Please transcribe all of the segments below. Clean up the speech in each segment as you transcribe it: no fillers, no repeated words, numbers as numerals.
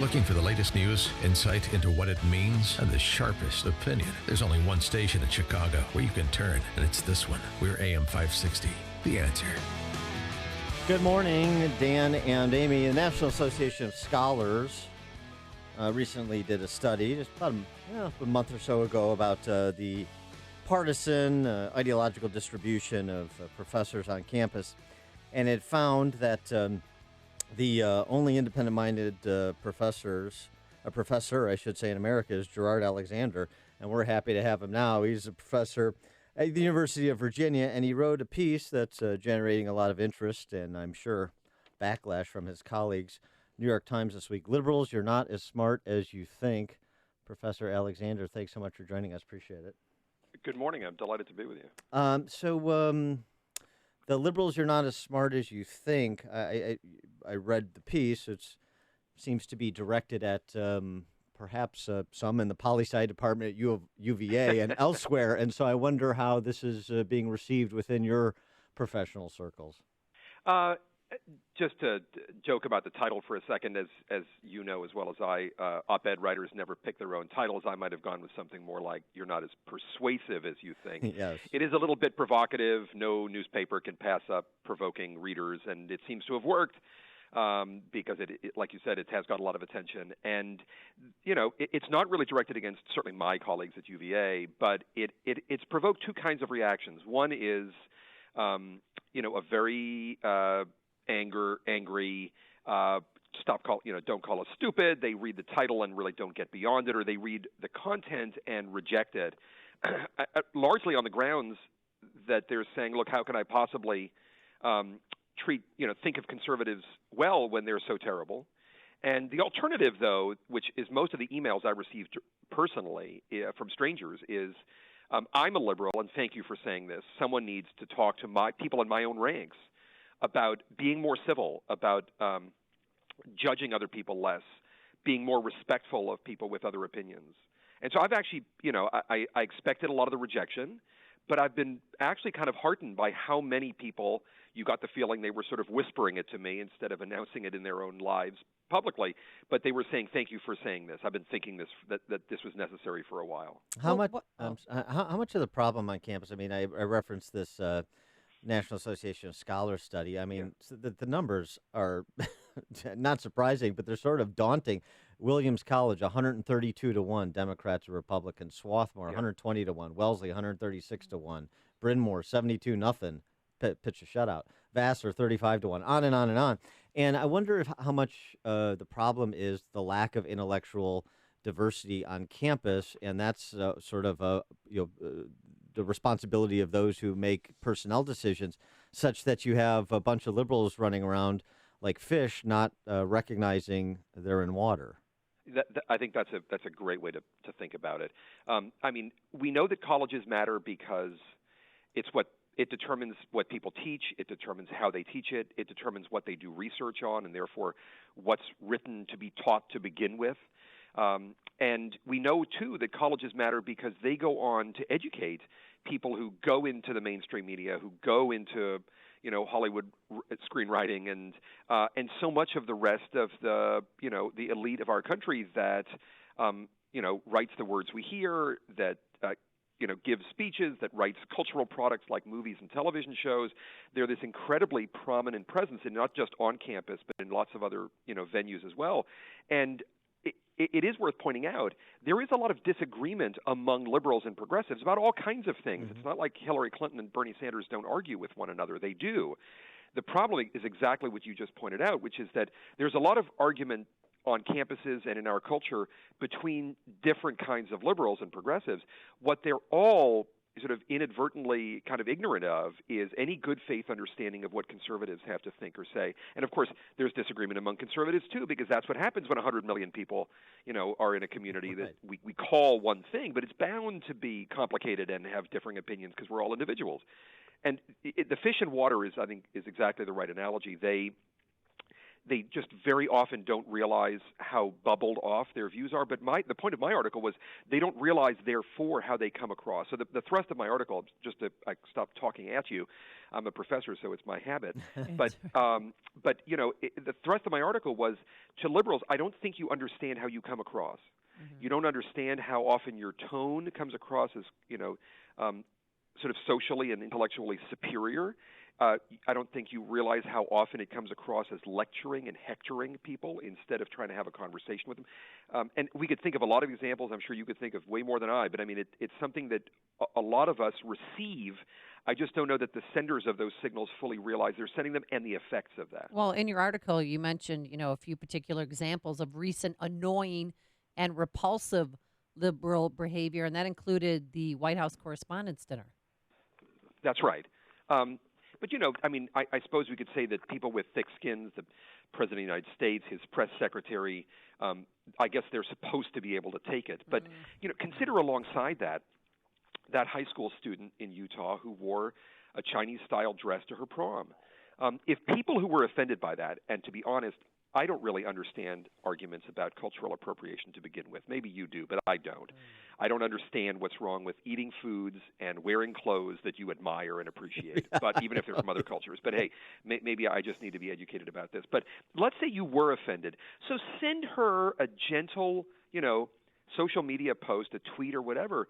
Looking for the latest news, insight into what it means, and the sharpest opinion? There's only one station in Chicago where you can turn, and it's this one. We're AM 560. The Answer. Good morning, Dan and Amy. The National Association of Scholars recently did a study, just about a month or so ago, about the partisan ideological distribution of professors on campus. And it found that the only independent-minded professor, I should say, in America is Gerard Alexander, and we're happy to have him now. He's a professor at the University of Virginia, and he wrote a piece that's generating a lot of interest and, I'm sure, backlash from his colleagues. New York Times this week, "Liberals, you're not as smart as you think." Professor Alexander, thanks so much for joining us. Appreciate it. Good morning. I'm delighted to be with you. The liberals, you're not as smart as you think. I read the piece. It seems to be directed at perhaps some in the poli-sci department at UVA and elsewhere. And so I wonder how this is being received within your professional circles. Just to joke about the title for a second, as you know as well as I, op-ed writers never pick their own titles. I might have gone with something more like, "You're not as persuasive as you think." Yes. It is a little bit provocative. No newspaper can pass up provoking readers, and it seems to have worked because, it, like you said, it has got a lot of attention. And, it's not really directed against certainly my colleagues at UVA, but it's provoked two kinds of reactions. One is, a very angry, don't call us stupid. They read the title and really don't get beyond it, or they read the content and reject it, largely on the grounds that they're saying, look, how can I possibly think of conservatives well when they're so terrible? And the alternative, though, which is most of the emails I received personally from strangers, is I'm a liberal, and thank you for saying this. Someone needs to talk to my people in my own ranks about being more civil, about judging other people less, being more respectful of people with other opinions. And so I've actually, I expected a lot of the rejection, but I've been actually kind of heartened by how many people, you got the feeling they were sort of whispering it to me instead of announcing it in their own lives publicly, but they were saying, thank you for saying this. I've been thinking that this was necessary for a while. How much of the problem on campus, I referenced this National Association of Scholars study. The numbers are not surprising, but they're sort of daunting. Williams College, 132 to 1, Democrats or Republicans. Swarthmore, 120 to 1. Wellesley, 136 to 1. Bryn Mawr, 72-0. Pitch a shutout. Vassar, 35 to 1. On and on and on. And I wonder how much the problem is the lack of intellectual diversity on campus, and that's the responsibility of those who make personnel decisions, such that you have a bunch of liberals running around like fish, not recognizing they're in water. I think that's a great way to think about it. We know that colleges matter because it determines what people teach, it determines how they teach it, it determines what they do research on, and therefore what's written to be taught to begin with. And we know, too, that colleges matter because they go on to educate people who go into the mainstream media, who go into, Hollywood screenwriting, and so much of the rest of the elite of our country that, writes the words we hear, that, gives speeches, that writes cultural products like movies and television shows. They're this incredibly prominent presence, and not just on campus, but in lots of other, venues as well. And it is worth pointing out, there is a lot of disagreement among liberals and progressives about all kinds of things. Mm-hmm. It's not like Hillary Clinton and Bernie Sanders don't argue with one another. They do. The problem is exactly what you just pointed out, which is that there's a lot of argument on campuses and in our culture between different kinds of liberals and progressives. What they're all sort of inadvertently kind of ignorant of is any good faith understanding of what conservatives have to think or say. And of course, there's disagreement among conservatives too, because that's what happens when 100 million people, are in a community that we call one thing, but it's bound to be complicated and have differing opinions because we're all individuals. And the fish in water I think is exactly the right analogy. they just very often don't realize how bubbled off their views are. But the point of my article was they don't realize, therefore, how they come across. So the thrust of my article, I stop talking at you. I'm a professor, so it's my habit. But the thrust of my article was, to liberals, I don't think you understand how you come across. Mm-hmm. You don't understand how often your tone comes across as, sort of socially and intellectually superior. I don't think you realize how often it comes across as lecturing and hectoring people instead of trying to have a conversation with them. And we could think of a lot of examples. I'm sure you could think of way more than I, but I mean, it's something that a lot of us receive. I just don't know that the senders of those signals fully realize they're sending them and the effects of that. Well, in your article, you mentioned, a few particular examples of recent annoying and repulsive liberal behavior, and that included the White House Correspondents' Dinner. That's right. But, I suppose we could say that people with thick skins, the President of the United States, his press secretary, I guess they're supposed to be able to take it. But, consider alongside that high school student in Utah who wore a Chinese-style dress to her prom. If people who were offended by that, and to be honest, I don't really understand arguments about cultural appropriation to begin with. Maybe you do, but I don't. I don't understand what's wrong with eating foods and wearing clothes that you admire and appreciate, but even if they're from other cultures. But hey, maybe I just need to be educated about this. But let's say you were offended. So send her a gentle, social media post, a tweet or whatever,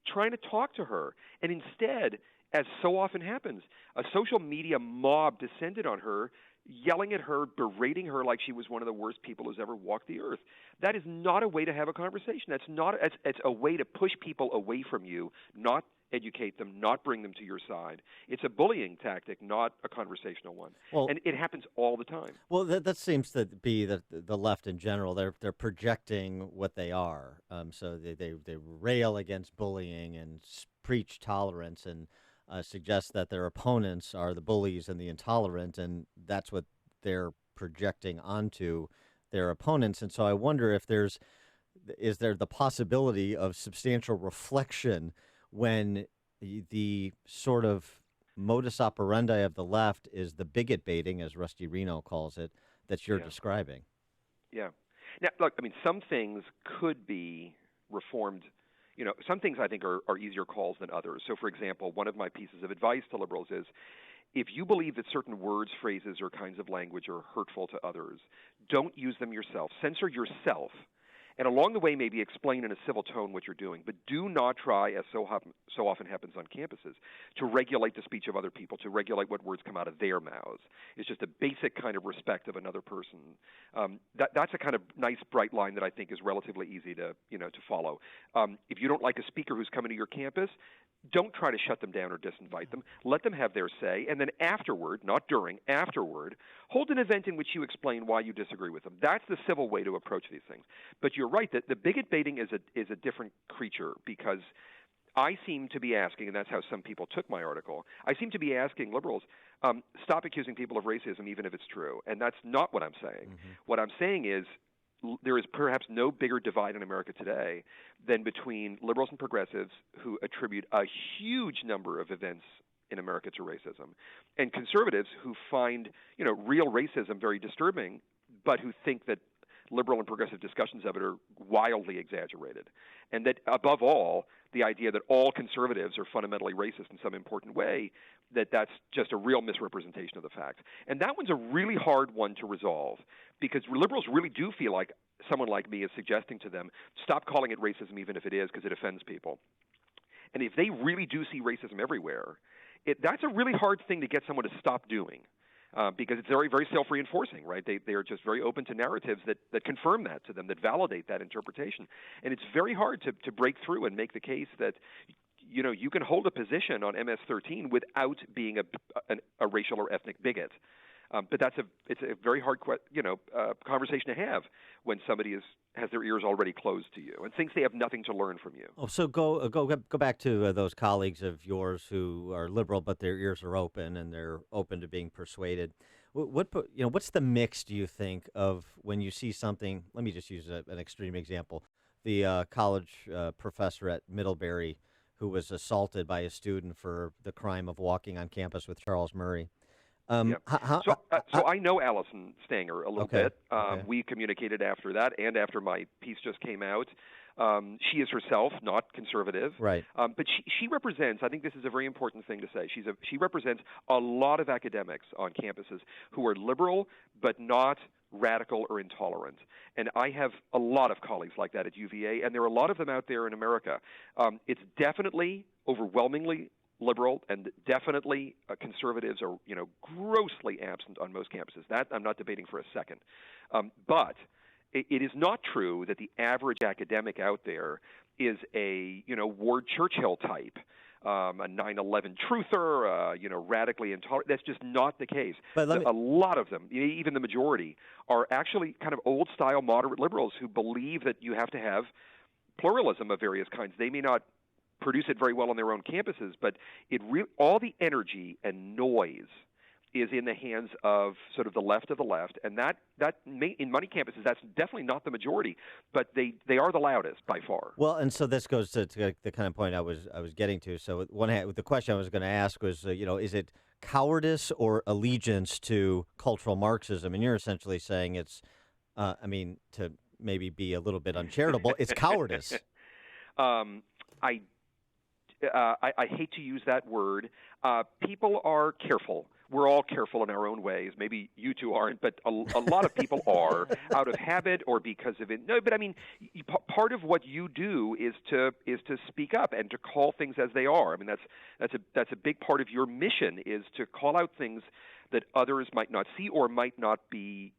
trying to talk to her. And instead, as so often happens, a social media mob descended on her, yelling at her, berating her like she was one of the worst people who's ever walked the earth. That is not a way to have a conversation. It's a way to push people away from you, not educate them, not bring them to your side. It's a bullying tactic, not a conversational one. Well, and it happens all the time. Well, that seems to be the left in general. They're projecting what they are. So they rail against bullying and preach tolerance and suggest that their opponents are the bullies and the intolerant, and that's what they're projecting onto their opponents. And so I wonder if is there the possibility of substantial reflection when the sort of modus operandi of the left is the bigot baiting, as Rusty Reno calls it, that you're describing? Yeah. Now, look, some things could be reformed. Some things I think are easier calls than others. So, for example, one of my pieces of advice to liberals is, if you believe that certain words, phrases, or kinds of language are hurtful to others, don't use them yourself. Censor yourself. And along the way, maybe explain in a civil tone what you're doing. But do not try, as so often happens on campuses, to regulate the speech of other people, to regulate what words come out of their mouths. It's just a basic kind of respect of another person. That's a kind of nice, bright line that I think is relatively easy to follow. If you don't like a speaker who's coming to your campus, don't try to shut them down or disinvite them. Let them have their say, and then afterward, not during, afterward, hold an event in which you explain why you disagree with them. That's the civil way to approach these things. But you're right that the bigot baiting is a different creature, because I seem to be asking, and that's how some people took my article, I seem to be asking liberals, stop accusing people of racism even if it's true. And that's not what I'm saying. Mm-hmm. What I'm saying is, there is perhaps no bigger divide in America today than between liberals and progressives, who attribute a huge number of events in America to racism, and conservatives who find, real racism very disturbing, but who think that liberal and progressive discussions of it are wildly exaggerated. And that, above all, the idea that all conservatives are fundamentally racist in some important way, that's just a real misrepresentation of the facts. And that one's a really hard one to resolve, because liberals really do feel like someone like me is suggesting to them, stop calling it racism even if it is, because it offends people. And if they really do see racism everywhere, that's a really hard thing to get someone to stop doing. Because it's very, very self-reinforcing, right? They are just very open to narratives that confirm that to them, that validate that interpretation. And it's very hard to break through and make the case that, you can hold a position on MS-13 without being a racial or ethnic bigot. But it's a very hard conversation to have when somebody has their ears already closed to you and thinks they have nothing to learn from you. Oh, so go back to those colleagues of yours who are liberal, but their ears are open and they're open to being persuaded. What's the mix, do you think, of when you see something? Let me just use an extreme example. The college professor at Middlebury who was assaulted by a student for the crime of walking on campus with Charles Murray. Yeah. So I know Allison Stanger a little bit. We communicated after that and after my piece just came out. She is herself not conservative, right? But she represents. I think this is a very important thing to say. She represents a lot of academics on campuses who are liberal but not radical or intolerant. And I have a lot of colleagues like that at UVA, and there are a lot of them out there in America. It's definitely overwhelmingly liberal, and definitely conservatives are, grossly absent on most campuses. That I'm not debating for a second. But it is not true that the average academic out there is a, Ward Churchill type, a 9/11 truther, radically intolerant. That's just not the case. But a lot of them, even the majority, are actually kind of old-style moderate liberals who believe that you have to have pluralism of various kinds. They may not produce it very well on their own campuses, but all the energy and noise is in the hands of sort of the left of the left, and that in many campuses that's definitely not the majority, but they are the loudest by far. Well, and so this goes to the kind of point I was getting to. So the question I was going to ask was, is it cowardice or allegiance to cultural Marxism? And you're essentially saying it's, to maybe be a little bit uncharitable, it's cowardice. I hate to use that word. People are careful. We're all careful in our own ways. Maybe you two aren't, but a lot of people are out of habit or because of it. No, but part of what you do is to speak up and to call things as they are. That's a big part of your mission, is to call out things that others might not see or might not be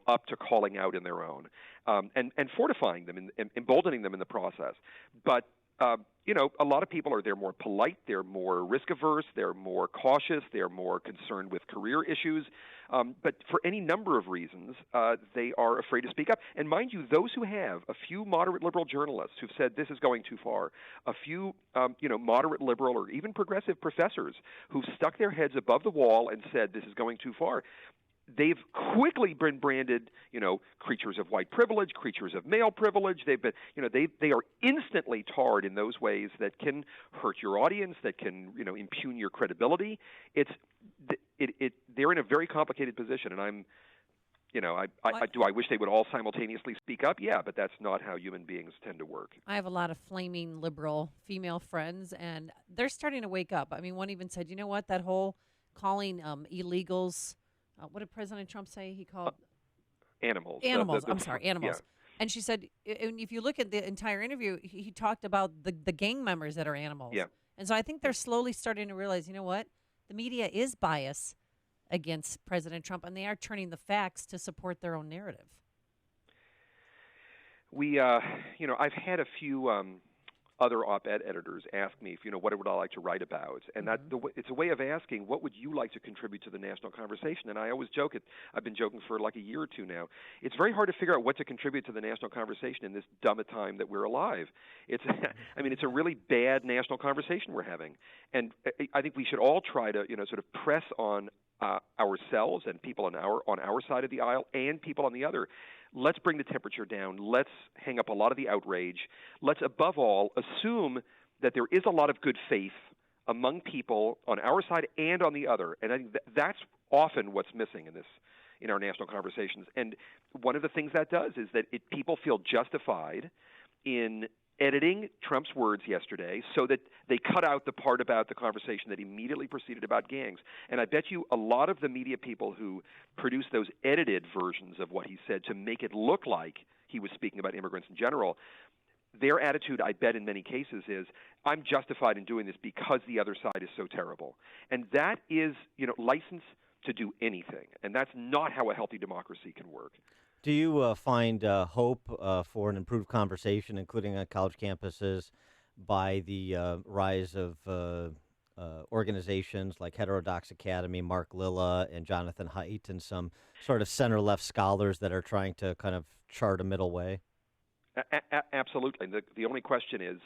up to calling out in their own, and fortifying them and emboldening them in the process. But a lot of people they're more polite, they're more risk averse, they're more cautious, they're more concerned with career issues. But for any number of reasons, they are afraid to speak up. And mind you, those who have, a few moderate liberal journalists who've said this is going too far, a few, moderate liberal or even progressive professors who've stuck their heads above the wall and said this is going too far, they've quickly been branded, creatures of white privilege, creatures of male privilege. They've been, they are instantly tarred in those ways that can hurt your audience, that can, impugn your credibility. They're in a very complicated position, and I'm, do I wish they would all simultaneously speak up? Yeah, but that's not how human beings tend to work. I have a lot of flaming liberal female friends, and they're starting to wake up. One even said, you know what, that whole calling illegals. What did President Trump say? He called animals. Animals. I'm sorry, animals. Yeah. And she said, and if you look at the entire interview, he talked about the gang members that are animals. Yeah. And so I think they're slowly starting to realize, you know what? The media is biased against President Trump, and they are turning the facts to support their own narrative. I've had a few other op-ed editors ask me if, what would I like to write about? And it's a way of asking, what would you like to contribute to the national conversation? And I always joke, I've been joking for like a year or two now, it's very hard to figure out what to contribute to the national conversation in this dumb a time that we're alive. It's a really bad national conversation we're having. And I think we should all try to, sort of press on ourselves and people on our side of the aisle and people on the other. Let's bring the temperature down. Let's hang up a lot of the outrage. Let's, above all, assume that there is a lot of good faith among people on our side and on the other. And I think that's often what's missing in our national conversations. And one of the things that does is that people feel justified in editing Trump's words yesterday so that they cut out the part about the conversation that immediately proceeded about gangs. And I bet you a lot of the media people who produced those edited versions of what he said to make it look like he was speaking about immigrants in general, their attitude, I bet in many cases, is, I'm justified in doing this because the other side is so terrible. And that is, license to do anything. And that's not how a healthy democracy can work. Do you find hope for an improved conversation, including on college campuses, by the rise of organizations like Heterodox Academy, Mark Lilla, and Jonathan Haidt, and some sort of center-left scholars that are trying to kind of chart a middle way? Absolutely. The only question is,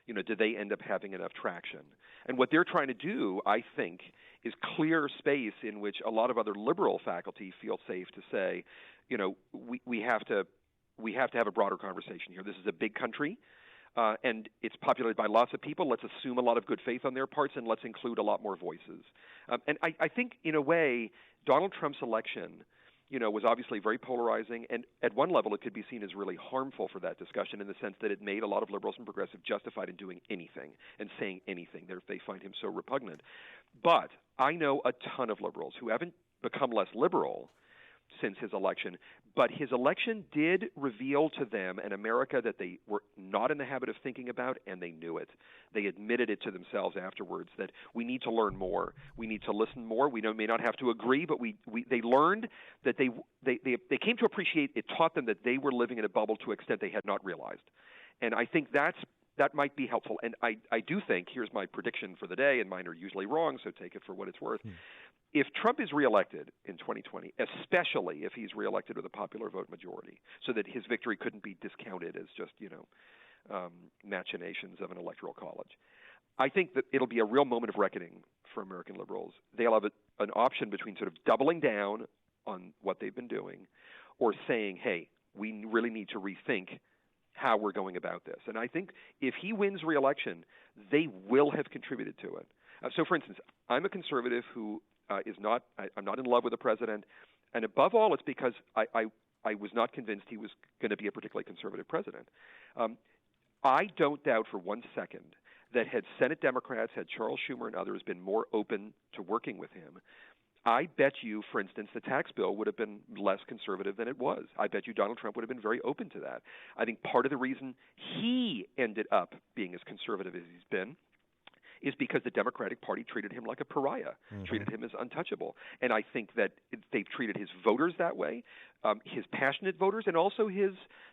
do they end up having enough traction? And what they're trying to do, I think, is clear space in which a lot of other liberal faculty feel safe to say, we have to have a broader conversation here. This is a big country. and it's populated by lots of people. Let's assume a lot of good faith on their parts, and let's include a lot more voices. And I think, in a way, Donald Trump's election, was obviously very polarizing, and at one level it could be seen as really harmful for that discussion in the sense that it made a lot of liberals and progressives justified in doing anything and saying anything. They find him so repugnant. But I know a ton of liberals who haven't become less liberal since his election, but his election did reveal to them an America that they were not in the habit of thinking about, and they knew it. They admitted it to themselves afterwards that we need to learn more, we need to listen more. We may not have to agree, but they learned that they came to appreciate. It taught them that they were living in a bubble to an extent they had not realized, and I think that might be helpful. And I do think, here's my prediction for the day, and mine are usually wrong, so take it for what it's worth. If Trump is reelected in 2020, especially if he's reelected with a popular vote majority, so that his victory couldn't be discounted as just, machinations of an electoral college, I think that it'll be a real moment of reckoning for American liberals. They'll have an option between sort of doubling down on what they've been doing or saying, hey, we really need to rethink how we're going about this. And I think if he wins re-election, they will have contributed to it. So, for instance, I'm a conservative who I'm not in love with the president, and above all, it's because I was not convinced he was going to be a particularly conservative president. I don't doubt for 1 second that had Senate Democrats, had Charles Schumer and others been more open to working with him, I bet you, for instance, the tax bill would have been less conservative than it was. I bet you Donald Trump would have been very open to that. I think part of the reason he ended up being as conservative as he's been is because the Democratic Party treated him like a pariah, treated him as untouchable. And I think that they've treated his voters that way, his passionate voters, and also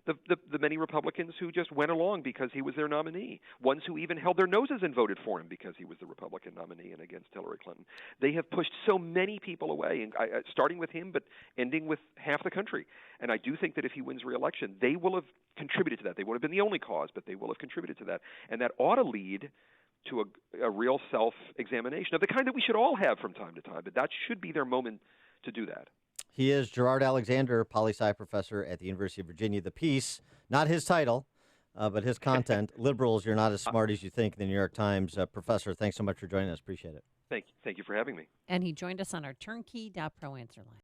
the many Republicans who just went along because he was their nominee, ones who even held their noses and voted for him because he was the Republican nominee and against Hillary Clinton. They have pushed so many people away, and starting with him but ending with half the country. And I do think that if he wins re-election, they will have contributed to that. They won't have been the only cause, but they will have contributed to that. And that ought to lead to a real self-examination of the kind that we should all have from time to time. But that should be their moment to do that. He is Gerard Alexander, poli-sci professor at the University of Virginia. The piece, not his title, but his content, Liberals, You're Not As Smart As You Think, the New York Times. Professor, thanks so much for joining us. Appreciate it. Thank you for having me. And he joined us on our turnkey.pro answer line.